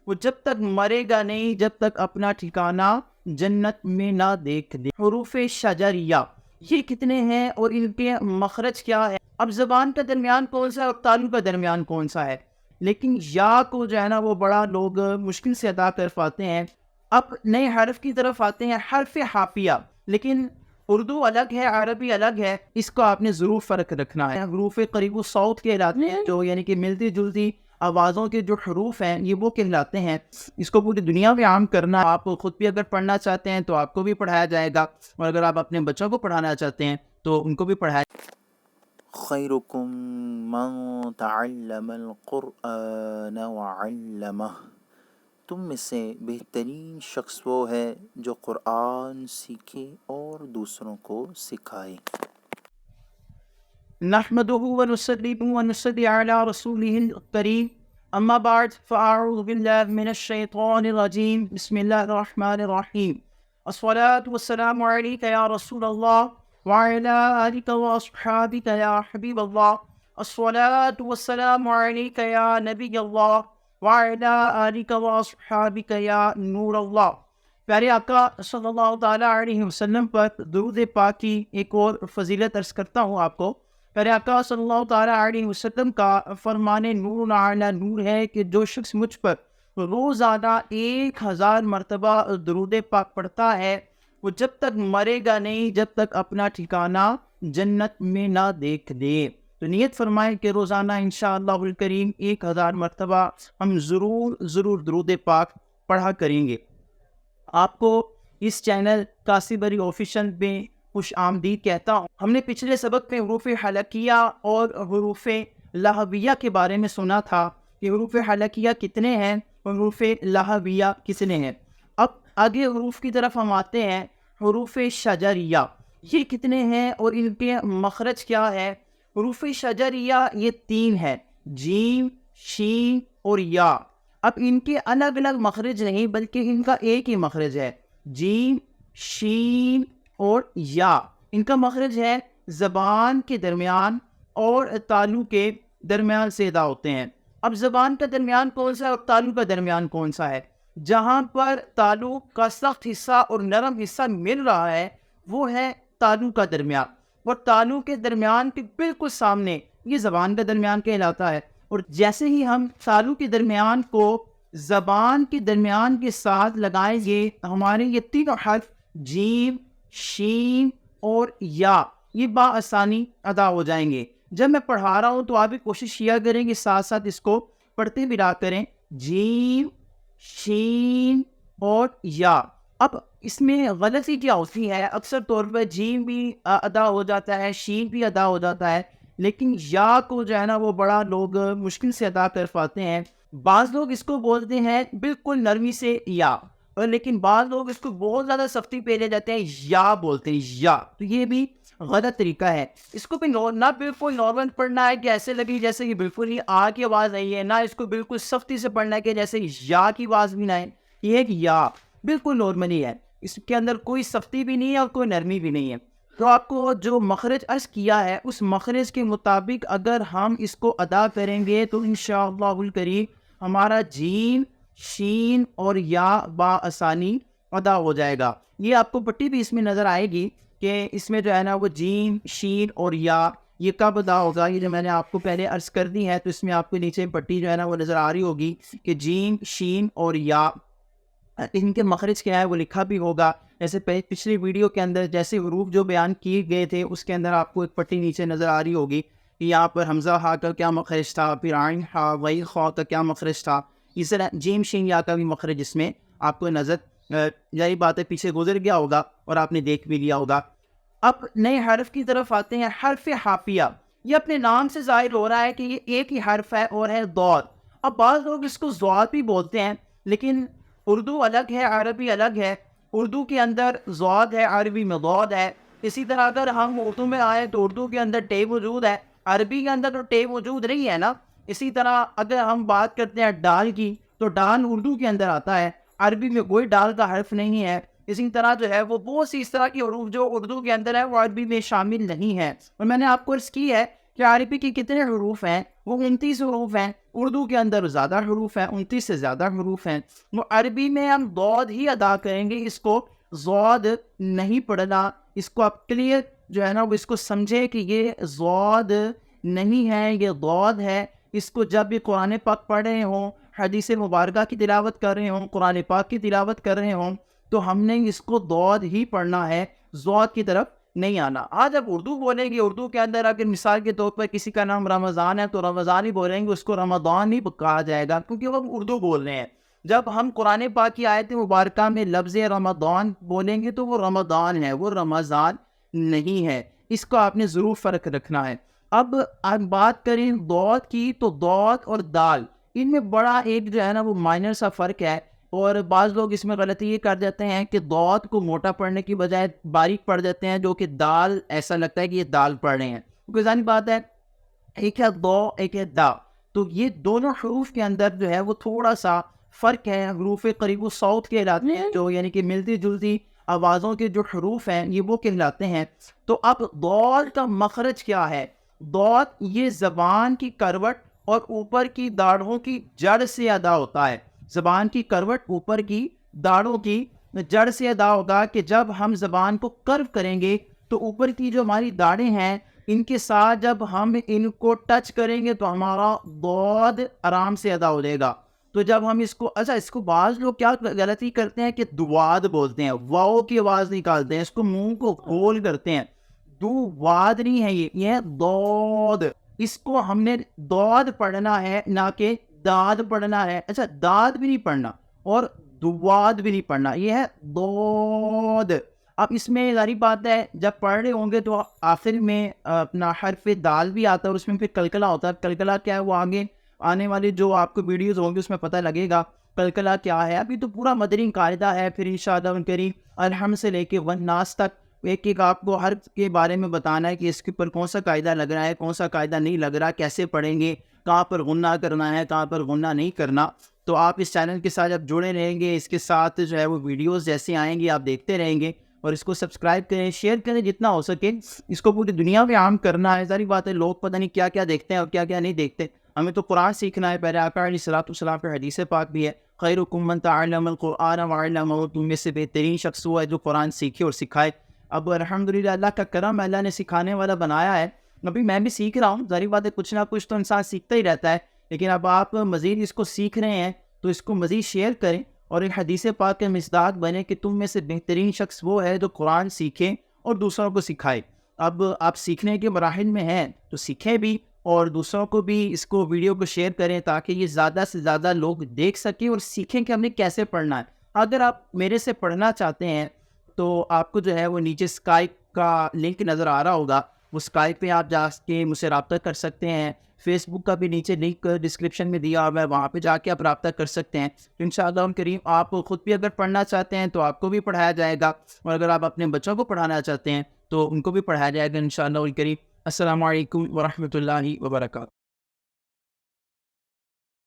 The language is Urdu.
وہ جب تک مرے گا نہیں جب تک اپنا ٹھکانہ جنت میں نہ دیکھ لے۔ حروف شجریہ یہ کتنے ہیں اور ان کے مخرج کیا ہے؟ اب زبان کا درمیان کون سا ہے اور تالو کا درمیان کون سا ہے؟ لیکن یا کو جو ہے نا وہ بڑا لوگ مشکل سے ادا کر پاتے ہیں۔ اب نئے حرف کی طرف آتے ہیں، حرف حافیہ۔ لیکن اردو الگ ہے، عربی الگ ہے، اس کو آپ نے ضرور فرق رکھنا ہے۔ حروف قریب الصوت کہلاتے ہیں، جو یعنی کہ ملتی جلتی آوازوں کے جو حروف ہیں یہ وہ کہلاتے ہیں۔ اس کو پوری دنیا میں عام کرنا، آپ خود بھی اگر پڑھنا چاہتے ہیں تو آپ کو بھی پڑھایا جائے گا، اور اگر آپ اپنے بچوں کو پڑھانا چاہتے ہیں تو ان کو بھی پڑھایا۔ خیرکم من تعلم القرآن وعلمہ، تم میں سے بہترین شخص وہ ہے جو قرآن سیکھے اور دوسروں کو سکھائے۔ نحمده ونصلي ونصلي على رسوله الكريم، أما بعد فأعوذ بالله من الشيطان الرجيم، بسم الله الرحمن الرحيم، الصلاة والسلام عليك يا رسول الله وعلى آلك وأصحابك يا حبيب الله، الصلاة والسلام عليك يا نبي الله وعلى آلك وأصحابك يا نور الله۔ پیارے آقا صلی اللہ تعالیٰ علیہ وسلم پر درود پاک کی ایک اور فضیلت عرض کرتا ہوں آپ کو۔ پیارے آقا صلی اللہ تعالیٰ علیہ وسلم کا فرمان نور علی نور ہے کہ جو شخص مجھ پر روزانہ 1000 مرتبہ درود پاک پڑھتا ہے وہ جب تک مرے گا نہیں جب تک اپنا ٹھکانہ جنت میں نہ دیکھ لے۔ تو نیت فرمائیں کہ روزانہ انشاءاللہ الکریم 1000 مرتبہ ہم ضرور درود پاک پڑھا کریں گے۔ آپ کو اس چینل قاسم علی آفیشل میں خوش آمدید کہتا ہوں۔ ہم نے پچھلے سبق میں حروف حلقیہ اور حروف لہویہ کے بارے میں سنا تھا کہ حروف حلقیہ کتنے ہیں اور حروف لہویہ کتنے ہیں۔ اب آگے حروف کی طرف ہم آتے ہیں۔ حروف شجریہ یہ کتنے ہیں اور ان کے مخرج کیا ہے؟ حروف شجریہ یہ 3 ہے، جیم، شین اور یا۔ اب ان کے الگ الگ مخرج نہیں بلکہ ان کا ایک ہی مخرج ہے، جیم، شین اور یا۔ ان کا مخرج ہے زبان کے درمیان اور تالو کے درمیان سے ادا ہوتے ہیں۔ اب زبان کا درمیان کون سا ہے اور تالو کا درمیان کون سا ہے؟ جہاں پر تالو کا سخت حصہ اور نرم حصہ مل رہا ہے وہ ہے تالو کا درمیان، اور تالو کے درمیان کے بالکل سامنے یہ زبان کا درمیان کہلاتا ہے۔ اور جیسے ہی ہم تالو کے درمیان کو زبان کے درمیان کے ساتھ لگائیں گے ہمارے یہ تینوں حرف جیم، شین اور یا یہ بآسانی ادا ہو جائیں گے۔ جب میں پڑھا رہا ہوں تو آپ بھی کوشش کیا کریں کہ ساتھ ساتھ اس کو پڑھتے بھی رہا کریں، جیم، شین اور یا۔ اب اس میں غلطی کیا ہوتی ہے؟ اکثر طور پر جیم بھی ادا ہو جاتا ہے، شین بھی ادا ہو جاتا ہے، لیکن یا کو جو ہے نا وہ بڑا لوگ مشکل سے ادا کر پاتے ہیں۔ بعض لوگ اس کو بولتے ہیں بالکل نرمی سے یا، اور لیکن بعض لوگ اس کو بہت زیادہ سختی پہ لے جاتے ہیں، یا بولتے ہیں یا۔ تو یہ بھی غلط طریقہ ہے۔ اس کو بھی نہ بالکل نارمل پڑھنا ہے کہ ایسے لگی جیسے کہ بالکل ہی آ کی آواز نہیں ہے، نہ اس کو بالکل سختی سے پڑھنا ہے کہ جیسے یا کی آواز بھی نہ ہے۔ یہ ایک یا بالکل نارملی ہے، اس کے اندر کوئی سختی بھی نہیں ہے اور کوئی نرمی بھی نہیں ہے۔ تو آپ کو جو مخرج عرض کیا ہے اس مخرج کے مطابق اگر ہم اس کو ادا کریں گے تو انشاءاللہ الکریم ہمارا جیم، شین اور یا بآسانی ادا ہو جائے گا۔ یہ آپ کو پٹی بھی اس میں نظر آئے گی کہ اس میں جو ہے نا وہ جیم، شین اور یا یہ کب ادا ہوگا۔ یہ جو میں نے آپ کو پہلے عرض کر دی ہے تو اس میں آپ کو نیچے پٹی جو ہے نا وہ نظر آ رہی ہوگی کہ جیم، شین اور یا ان کے مخرج کیا ہے وہ لکھا بھی ہوگا۔ جیسے پچھلی ویڈیو کے اندر جیسے حروف جو بیان کیے گئے تھے اس کے اندر آپ کو ایک پٹی نیچے نظر آ رہی ہوگی کہ یہاں پر حمزہ ہا کا کیا مخرج تھا، پھر عین ہا وئی خا کا کیا مخرج تھا، اس طرح جیم شین یا کا بھی مخرج اس میں آپ کو نظر یہی باتیں پیچھے گزر گیا ہوگا اور آپ نے دیکھ بھی لیا ہوگا۔ اب نئے حرف کی طرف آتے ہیں، حرف حافیہ۔ یہ اپنے نام سے ظاہر ہو رہا ہے کہ یہ ایک ہی حرف ہے اور ہے ضاد۔ اب بعض لوگ اس کو ضاد بھی بولتے ہیں، لیکن اردو الگ ہے، عربی الگ ہے۔ اردو کے اندر ضاد ہے، عربی میں ضاد ہے۔ اسی طرح اگر ہم اردو میں آئے تو اردو کے اندر ٹے موجود ہے، عربی کے اندر تو ٹے موجود نہیں ہے نا۔ اسی طرح اگر ہم بات کرتے ہیں ڈال کی تو ڈال اردو کے اندر آتا ہے، عربی میں کوئی ڈال کا حرف نہیں ہے۔ اسی طرح جو ہے وہ بہت سی اس طرح کی حروف جو اردو کے اندر ہے وہ عربی میں شامل نہیں ہے۔ اور میں نے آپ کو عرض کی ہے کہ عربی کے کتنے حروف ہیں، وہ 29 حروف ہیں. اردو کے اندر زیادہ حروف ہیں، 29 سے زیادہ حروف ہیں. وہ عربی میں ہم ضاد ہی ادا کریں گے، اس کو ضاد نہیں پڑھنا. اس کو آپ کلیئر جو ہے نا وہ اس کو سمجھے کہ یہ ضاد نہیں ہے، یہ ضاد ہے. اس کو جب بھی قرآن پاک پڑھ رہے ہوں، حدیث مبارکہ کی تلاوت کر رہے ہوں، قرآن پاک کی تلاوت کر رہے ہوں، تو ہم نے اس کو ضاد ہی پڑھنا ہے، ضاد کی طرف نہیں آنا. آج اب اردو بولیں گے، اردو کے اندر اگر مثال کے طور پر کسی کا نام رمضان ہے تو رمضان ہی بولیں گے، اس کو رمضان ہی کہا جائے گا کیونکہ وہ اردو بول رہے ہیں. جب ہم قرآن پاک کی آیت مبارکہ میں لفظ رمضان بولیں گے تو وہ رمضان ہے، وہ رمضان نہیں ہے. اس کو آپ نے ضرور فرق رکھنا ہے. اب بات کریں ضاد کی، تو ضاد اور دال ان میں بڑا ایک جو ہے نا وہ مائنر سا فرق ہے. اور بعض لوگ اس میں غلطی یہ کر دیتے ہیں کہ ضاد کو موٹا پڑھنے کی بجائے باریک پڑھ دیتے ہیں، جو کہ دال ایسا لگتا ہے کہ یہ دال پڑھ رہے ہیں. کیونکہ ظاہر بات ہے ایک ہے دو ایک ہے دا، تو یہ دونوں حروف کے اندر جو ہے وہ تھوڑا سا فرق ہے. حروف قریب و صوت کہلاتے ہیں، جو یعنی کہ ملتی جلتی آوازوں کے جو حروف ہیں یہ وہ کہلاتے ہیں. تو اب ضاد کا مخرج کیا ہے؟ ضاد یہ زبان کی کروٹ اور اوپر کی داڑھوں کی جڑ سے ادا ہوتا ہے. زبان کی کروٹ اوپر کی داڑھوں کی جڑ سے ادا ہوگا کہ جب ہم زبان کو کرو کریں گے تو اوپر کی جو ہماری داڑھیں ہیں ان کے ساتھ جب ہم ان کو ٹچ کریں گے تو ہمارا ضاد آرام سے ادا ہو جائے گا. تو جب ہم اس کو اس کو بعض لوگ کیا غلطی کرتے ہیں کہ دواد بولتے ہیں، واؤ کی آواز نکالتے ہیں، اس کو منہ کو گول کرتے ہیں. دواد نہیں ہے، یہ ہے ضاد. اس کو ہم نے ضاد پڑھنا ہے نہ کہ داد پڑھنا ہے. داد بھی نہیں پڑھنا اور دواد بھی نہیں پڑھنا، یہ ہے ضاد. اب اس میں ظاہری بات ہے جب پڑھ رہے ہوں گے تو آخر میں اپنا حرف دال بھی آتا ہے اور اس میں پھر کلکلا ہوتا ہے. کلکلا کیا ہے وہ آگے آنے والی جو آپ کو ویڈیوز ہوں گے اس میں پتہ لگے گا کلکلا کیا ہے. ابھی تو پورا مدنی قاعدہ ہے، پھر انشاءاللہ کریم الحمد سے لے کے والناس تک ایک ایک آپ کو ہر کے بارے میں بتانا ہے کہ اس کے اوپر کون سا قاعدہ لگ رہا ہے، کون سا قاعدہ نہیں لگ رہا، کیسے پڑھیں گے، کہاں پر غنہ کرنا ہے، کہاں پر غنہ نہیں کرنا. تو آپ اس چینل کے ساتھ جب جڑے رہیں گے، اس کے ساتھ جو ہے وہ ویڈیوز جیسے آئیں گی آپ دیکھتے رہیں گے. اور اس کو سبسکرائب کریں، شیئر کریں جتنا ہو سکے. اس کو پوری دنیا میں عام کرنا ہے. ظاہری بات ہے لوگ پتہ نہیں کیا کیا دیکھتے ہیں اور کیا کیا نہیں دیکھتے. ہمیں تو قرآن سیکھنا ہے. پہلے آقا علیہ الصلوۃ والسلام پہ حدیث پاک بھی ہے، خیرکم من تعلم القرآن وعلمہ، تم میں سے بہترین شخص وہ ہے جو قرآن سیکھے اور سکھائے. اب الحمدللہ اللہ کا کرم، اللہ نے سکھانے والا بنایا ہے. ابھی میں بھی سیکھ رہا ہوں. ظاہری بات ہے کچھ نہ کچھ تو انسان سیکھتا ہی رہتا ہے. لیکن اب آپ مزید اس کو سیکھ رہے ہیں تو اس کو مزید شیئر کریں اور ایک حدیث پاک کے مصداق بنے کہ تم میں سے بہترین شخص وہ ہے جو قرآن سیکھے اور دوسروں کو سکھائے. اب آپ سیکھنے کے مراحل میں ہیں تو سیکھیں بھی اور دوسروں کو بھی اس کو ویڈیو کو شیئر کریں تاکہ یہ زیادہ سے زیادہ لوگ دیکھ سکیں اور سیکھیں کہ ہم نے کیسے پڑھنا ہے. اگر آپ میرے سے پڑھنا چاہتے ہیں تو آپ کو جو ہے وہ نیچے اسکائپ کا لنک نظر آ رہا ہوگا، وہ اسکائپ پہ آپ جا کے مجھ سے رابطہ کر سکتے ہیں. فیس بک کا بھی نیچے لنک ڈسکرپشن میں دیا ہوا ہے، وہاں پہ جا کے آپ رابطہ کر سکتے ہیں. انشاءاللہ کریم آپ خود بھی اگر پڑھنا چاہتے ہیں تو آپ کو بھی پڑھایا جائے گا، اور اگر آپ اپنے بچوں کو پڑھانا چاہتے ہیں تو ان کو بھی پڑھایا جائے گا انشاءاللہ کریم. السلام علیکم ورحمۃ اللہ وبرکاتہ.